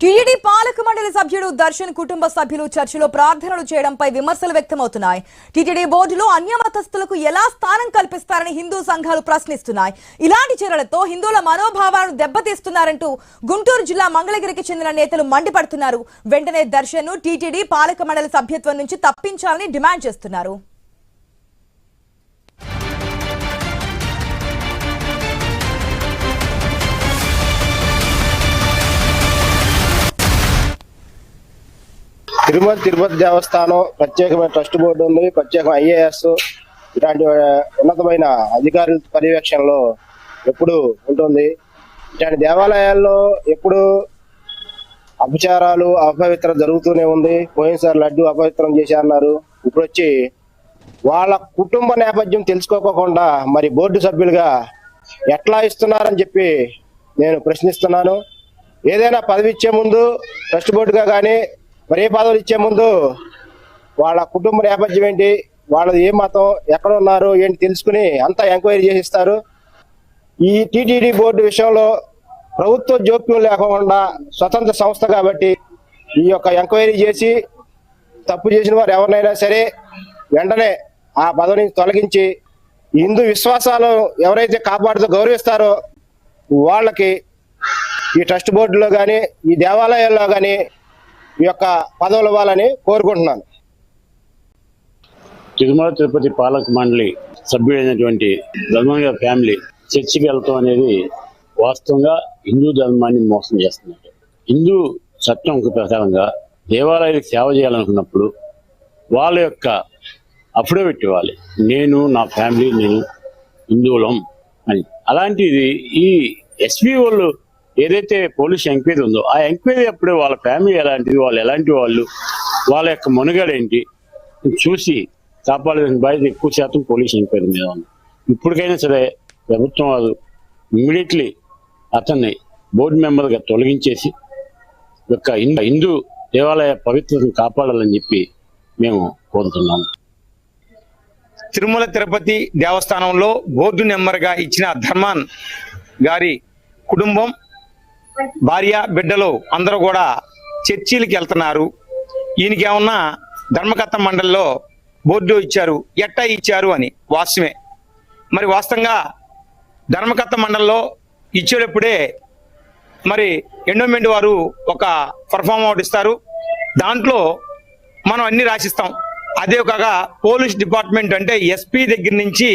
TTD పాలక మండలి సభ్యుడు దర్శన్ కుటుంబ సభ్యులు చర్చిలో ప్రార్థనలు చేయడంపై విమర్శలు వ్యక్తమవుతున్నాయి. టీటీడీ బోర్డులో అన్యమతస్థులకు ఎలా స్థానం కల్పిస్తారని హిందూ సంఘాలు ప్రశ్నిస్తున్నాయి. ఇలాంటి చర్యలతో హిందువుల మనోభావాలను దెబ్బతీస్తున్నారంటూ గుంటూరు జిల్లా మంగళగిరికి చెందిన నేతలు మండిపడుతున్నారు. వెంటనే దర్శన్ టీటీడీ పాలక మండలి సభ్యత్వం నుంచి తప్పించాలని డిమాండ్ చేస్తున్నారు. తిరుపతి దేవస్థానం ప్రత్యేకమైన ట్రస్ట్ బోర్డు ఉంది. ప్రత్యేకమైన ఐఏఎస్ ఇలాంటి ఉన్నతమైన అధికారుల పర్యవేక్షణలో ఎప్పుడు ఉంటుంది. ఇలాంటి దేవాలయాల్లో ఎప్పుడు అపచారాలు అపవిత్రం జరుగుతూనే ఉంది. పోయినసారి లడ్డు అపవిత్రం చేశారన్నారు. ఇప్పుడు వచ్చి వాళ్ళ కుటుంబ నేపథ్యం తెలుసుకోకుండా మరి బోర్డు సభ్యులుగా ఎట్లా ఇస్తున్నారని చెప్పి నేను ప్రశ్నిస్తున్నాను. ఏదైనా పదవి ఇచ్చే ముందు ట్రస్ట్ బోర్డుగా కానీ మరి ఏ పదవులు ఇచ్చే ముందు వాళ్ళ కుటుంబ నేపథ్యం ఏంటి, వాళ్ళది ఏ మతం, ఎక్కడ ఉన్నారు ఏంటి తెలుసుకుని అంతా ఎంక్వైరీ చేసిస్తారు. ఈ టీటీడీ బోర్డు విషయంలో ప్రభుత్వ జోక్యం లేకుండా స్వతంత్ర సంస్థ కాబట్టి ఈ యొక్క ఎంక్వైరీ చేసి తప్పు చేసిన వారు ఎవరినైనా సరే వెంటనే ఆ పదవిని తొలగించి హిందూ విశ్వాసాలు ఎవరైతే కాపాడుతూ గౌరవిస్తారో వాళ్ళకి ఈ ట్రస్ట్ బోర్డులో కానీ ఈ దేవాలయాల్లో కానీ ఈ యొక్క పదవులు ఇవ్వాలని కోరుకుంటున్నాను. తిరుమల తిరుపతి పాలక మండలి సభ్యుడైనటువంటి ధర్మయ్య ఫ్యామిలీ చర్చికి వెళ్తాం అనేది వాస్తవంగా హిందూ ధర్మాన్ని మోసం చేస్తున్నారు. హిందూ చట్టం ప్రకారంగా దేవాలయాలకు సేవ చేయాలనుకున్నప్పుడు వాళ్ళ యొక్క అఫిడవిట్ ఇవ్వాలి. నేను నా ఫ్యామిలీ నేను హిందువులం అని. అలాంటిది ఈ ఎస్పీ వాళ్ళు ఏదైతే పోలీస్ ఎంక్వైరీ ఉందో ఆ ఎంక్వైరీ అప్పుడే వాళ్ళ ఫ్యామిలీ ఎలాంటిది, వాళ్ళు ఎలాంటి వాళ్ళు, వాళ్ళ యొక్క మనుగడ ఏంటి చూసి కాపాడాల్సిన బాధ్యత ఎక్కువ శాతం పోలీస్ ఎంక్వైరీ మీద ఉంది. ఇప్పటికైనా సరే ప్రభుత్వం వారు ఇమ్మీడియట్లీ అతన్ని బోర్డు మెంబర్గా తొలగించేసి యొక్క హిందూ దేవాలయ పవిత్రతను కాపాడాలని చెప్పి మేము కోరుతున్నాము. తిరుమల తిరుపతి దేవస్థానంలో బోర్డు మెంబర్గా ఇచ్చిన ధర్మాన్ గారి కుటుంబం, భార్య, బిడ్డలు అందరూ కూడా చర్చిలకి వెళ్తున్నారు. ఈయనకి ఏమన్నా ధర్మకర్త మండలిలో బోర్డు ఇచ్చారు, ఎట్టా ఇచ్చారు అని వాస్తవమే. మరి వాస్తవంగా ధర్మకర్త మండలిలో ఇచ్చేటప్పుడే మరి ఎండోమెంట్ వారు ఒక పర్ఫామ్ అవుట్ ఇస్తారు. దాంట్లో మనం అన్ని రాసిస్తాం. అదే కాక పోలీస్ డిపార్ట్మెంట్ అంటే ఎస్పీ దగ్గర నుంచి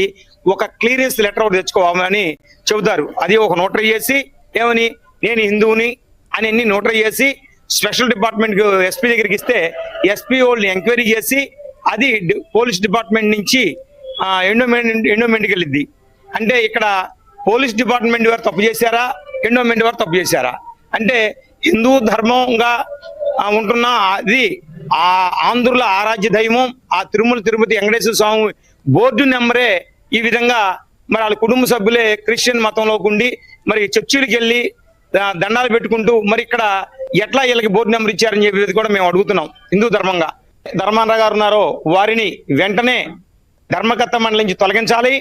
ఒక క్లియరెన్స్ లెటర్ ఒకటి తెచ్చుకోవాలని చెబుతారు. అది ఒక నోటరీ చేసి ఏమని నేను హిందువుని అని అన్ని నోటరీ చేసి స్పెషల్ డిపార్ట్మెంట్ ఎస్పీ దగ్గరికి ఇస్తే ఎస్పీ వాళ్ళని ఎంక్వైరీ చేసి అది పోలీస్ డిపార్ట్మెంట్ నుంచి ఎండోమెంట్కి వెళ్ళిద్ది. అంటే ఇక్కడ పోలీస్ డిపార్ట్మెంట్ వారు తప్పు చేశారా, ఎండోమెంట్ వారు తప్పు చేశారా? అంటే హిందూ ధర్మంగా ఉంటున్న అది ఆ ఆంధ్రుల ఆరాధ్య దైవం ఆ తిరుమల తిరుపతి వెంకటేశ్వర స్వామి బోర్డు నెంబరే ఈ విధంగా మరి వాళ్ళ కుటుంబ సభ్యులే క్రిస్టియన్ మతంలోకి ఉండి మరి చర్చిలకు వెళ్ళి దండాలు పెట్టుకుంటూ మరి ఇక్కడ ఎట్లా వీళ్ళకి బోర్డు నెంబర్ ఇచ్చారని చెప్పేది కూడా మేము అడుగుతున్నాం. హిందూ ధర్మంగా ధర్మారావు గారు ఉన్నారో వారిని వెంటనే ధర్మకర్త మండలి నుంచి తొలగించాలి.